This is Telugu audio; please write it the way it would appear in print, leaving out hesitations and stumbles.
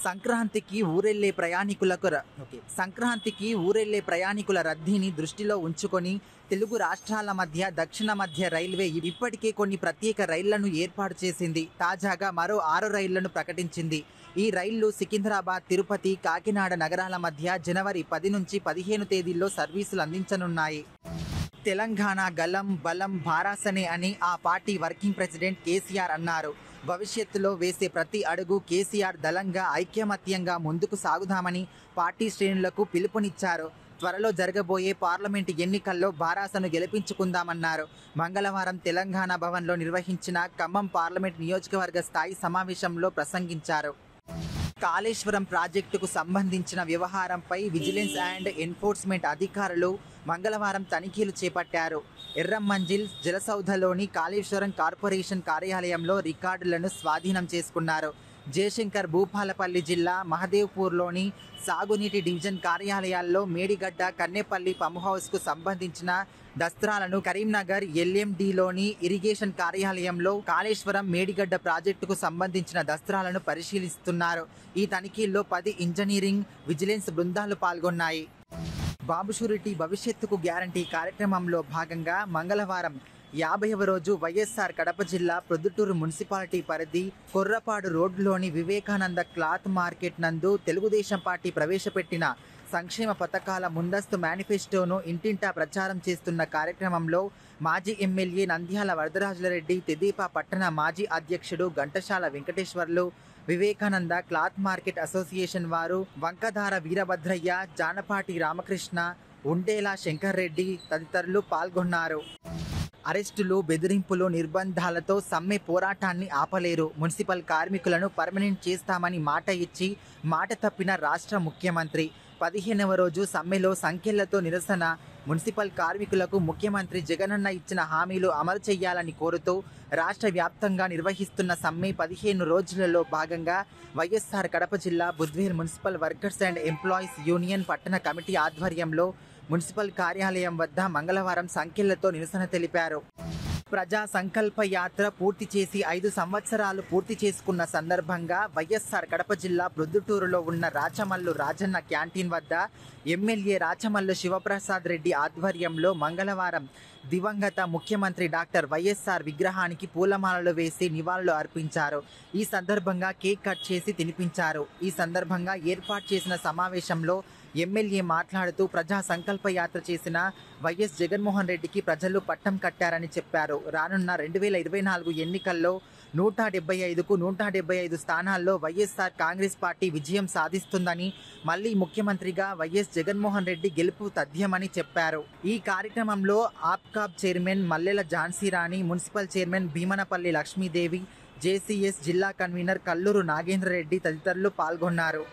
సంక్రాంతికి ఊరెళ్లే ప్రయాణికుల రద్దీని దృష్టిలో ఉంచుకొని తెలుగు రాష్ట్రాల మధ్య దక్షిణ మధ్య రైల్వే ఇప్పటికే కొన్ని ప్రత్యేక రైళ్లను ఏర్పాటు చేసింది. తాజాగా మరో 6 రైళ్లను ప్రకటించింది. ఈ రైళ్లు సికింద్రాబాద్, తిరుపతి, కాకినాడ నగరాల మధ్య జనవరి 10 నుంచి 15 తేదీల్లో సర్వీసులు అందించనున్నాయి. తెలంగాణ గలం బలం భారాసనే అని ఆ పార్టీ వర్కింగ్ ప్రెసిడెంట్ కేసీఆర్ అన్నారు. భవిష్యత్తులో వేసే ప్రతి అడుగు కేసీఆర్ దళంగా ఐకమత్యంగా ముందుకు సాగుదామని పార్టీ శ్రేణులకు పిలుపునిచ్చారు. త్వరలో జరగబోయే పార్లమెంటు ఎన్నికల్లో భారాసను గెలిపించుకుందామన్నారు. మంగళవారం తెలంగాణ భవన్లో నిర్వహించిన ఖమ్మం పార్లమెంట్ నియోజకవర్గ స్థాయి సమావేశంలో ప్రసంగించారు. కాళేశ్వరం ప్రాజెక్టుకు సంబంధించిన వ్యవహారంపై విజిలెన్స్ అండ్ ఎన్ఫోర్స్మెంట్ అధికారులు మంగళవారం తనిఖీలు చేపట్టారు. ఎర్రమంజిల్ జలసౌధలోని కాళేశ్వరం కార్పొరేషన్ కార్యాలయంలో రికార్డులను స్వాధీనం చేసుకున్నారు. జయశంకర్ భూపాలపల్లి జిల్లా మహదేవ్పూర్లోని సాగునీటి డివిజన్ కార్యాలయాల్లో మేడిగడ్డ, కన్నేపల్లి పంప్ హౌస్కు సంబంధించిన దస్త్రాలను, కరీంనగర్ ఎల్ఎండిలోని ఇరిగేషన్ కార్యాలయంలో కాళేశ్వరం మేడిగడ్డ ప్రాజెక్టుకు సంబంధించిన దస్త్రాలను పరిశీలిస్తున్నారు. ఈ తనిఖీల్లో 10 ఇంజనీరింగ్, విజిలెన్స్ బృందాలు పాల్గొన్నాయి. బాబు షూరిటీ భవిష్యత్తుకు గ్యారంటీ కార్యక్రమంలో భాగంగా మంగళవారం 50వ రోజు వైఎస్ఆర్ కడప జిల్లా ప్రొద్దుటూరు మున్సిపాలిటీ పరిధి కొర్రపాడు రోడ్లోని వివేకానంద క్లాత్ మార్కెట్ నందు తెలుగుదేశం పార్టీ ప్రవేశపెట్టిన సంక్షేమ పథకాల ముందస్తు మేనిఫెస్టోను ఇంటింటా ప్రచారం చేస్తున్న కార్యక్రమంలో మాజీ ఎమ్మెల్యే నంద్యాల వరదరాజులరెడ్డి, తెదేపా పట్టణ మాజీ అధ్యక్షుడు Ghantasala Venkateswarlu, Vivekananda cloth market association వారు, వంకధార వీరభద్రయ్య, జానపాటి రామకృష్ణ, ఉండేలా శంకర్ రెడ్డి తదితరులు పాల్గొన్నారు. అరెస్టులు, బెదిరింపులు, నిర్బంధాలతో సమ్మె పోరాటాన్ని ఆపలేరు. మున్సిపల్ కార్మికులను పర్మనెంట్ చేస్తామని మాట ఇచ్చి మాట తప్పిన రాష్ట్ర ముఖ్యమంత్రి. 15వ రోజు సమ్మెలో సంఖ్యలతో నిరసన. మున్సిపల్ కార్మికులకు ముఖ్యమంత్రి జగనన్న ఇచ్చిన హామీలు అమలు చేయాలని కోరుతూ రాష్ట్ర వ్యాప్తంగా నిర్వహిస్తున్న సమ్మె 15 రోజులలో భాగంగా వైఎస్ఆర్ కడప జిల్లా Budvel municipal workers and employees union పట్టణ కమిటీ ఆధ్వర్యంలో మున్సిపల్ కార్యాలయం వద్ద మంగళవారం సంఖ్యలతో నిరసన తెలిపారు. ప్రజా సంకల్ప యాత్ర పూర్తి చేసి 5 సంవత్సరాలు పూర్తి చేసుకున్న సందర్భంగా వైఎస్ఆర్ కడప జిల్లా ప్రొద్దుటూరులో ఉన్న రాచమల్లు రాజన్న క్యాంటీన్ వద్ద ఎమ్మెల్యే రాచమల్లు శివప్రసాద్ రెడ్డి ఆధ్వర్యంలో మంగళవారం దివంగత ముఖ్యమంత్రి డాక్టర్ వైఎస్ఆర్ విగ్రహానికి పూలమాలలు వేసి నివాళులు అర్పించారు. ఈ సందర్భంగా కేక్ కట్ చేసి తినిపించారు. ఈ సందర్భంగా ఏర్పాటు చేసిన సమావేశంలో ఎమ్మెల్యే మాట్లాడుతూ ప్రజా సంకల్ప యాత్ర చేసిన వైఎస్ జగన్మోహన్ రెడ్డికి ప్రజలు పట్టం కట్టారని చెప్పారు. రానున్న 2024 ఎన్నికల్లో 175కు 175 స్థానాల్లో వైఎస్ఆర్ కాంగ్రెస్ పార్టీ విజయం సాధిస్తుందని, మళ్లీ ముఖ్యమంత్రిగా వైఎస్ జగన్మోహన్ రెడ్డి గెలుపు తథ్యమని చెప్పారు. ఈ కార్యక్రమంలో APCOB chairman Mallela Jhansi Rani, municipal chairman Bheemanapalli Lakshmidevi, JCS జిల్లా కన్వీనర్ కల్లూరు నాగేంద్రరెడ్డి తదితరులు పాల్గొన్నారు.